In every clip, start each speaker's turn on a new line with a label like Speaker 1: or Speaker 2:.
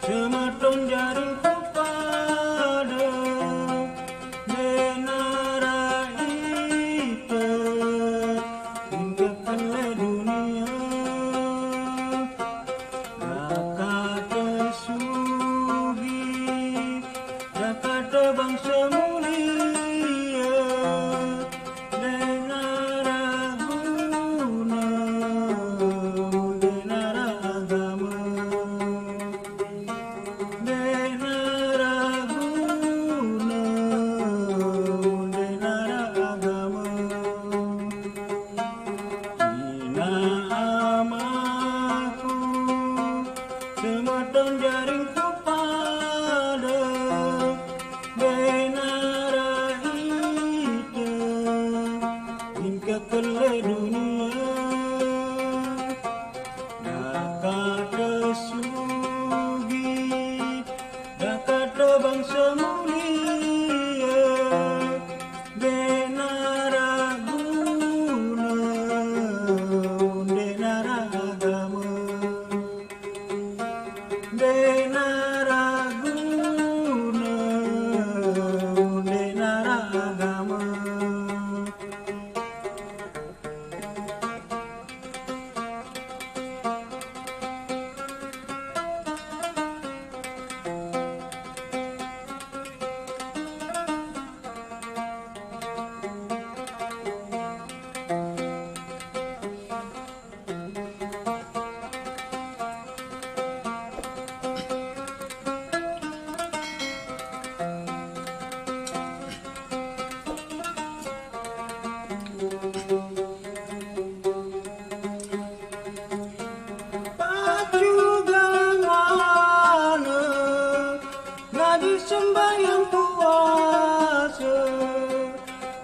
Speaker 1: Semeton jaring kepada menara itu hinggakanlah dunia Jakarta sugi Jakarta bangsa mulia menara guna menara agama menara guna menara agama Ina amaku semeton jaring kepada menara itu hinggakanlah dunia Jakarta sugi Jakarta bangsa mulia menara guna menara agama menara guna menara agama Ngaji sembahyang puasa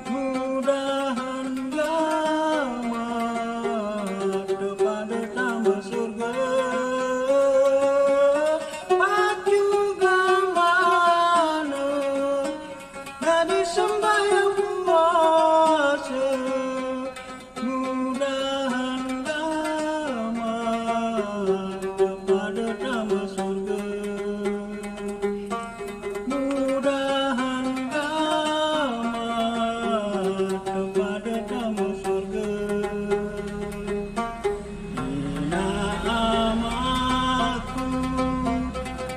Speaker 1: mudahan gamat kepada tamu surga pacu gamana ngaji sembahyang puasa mudahan gamat kepada tamu surga mudahan gamat kepada tamu surga Ina amaku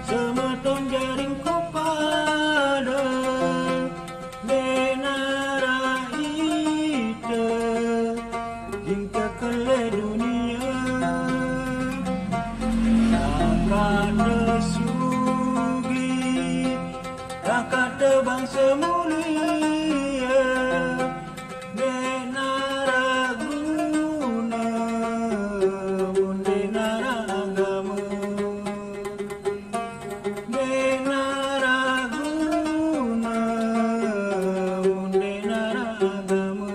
Speaker 1: semeton jaring kepada menara itu hinggakanlah dunia Jakarta sugi Jakarta bangsa mulia menara guna menara agama menara guna menara agama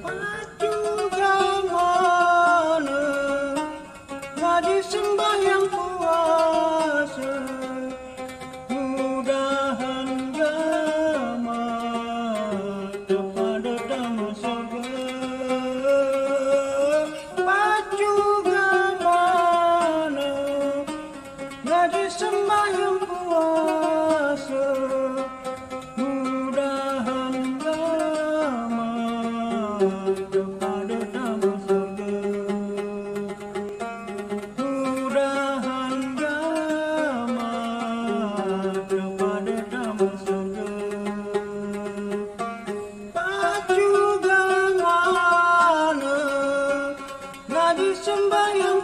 Speaker 1: Pacu gamana ngaji sembahyang puasa mudahan gamat kepada tamu surga pacu gamana ngaji sembahyang puasa mudahan gamat kepada tamu surga mudahan gamat kepada tamu surga pacu gamana ngaji sembahyang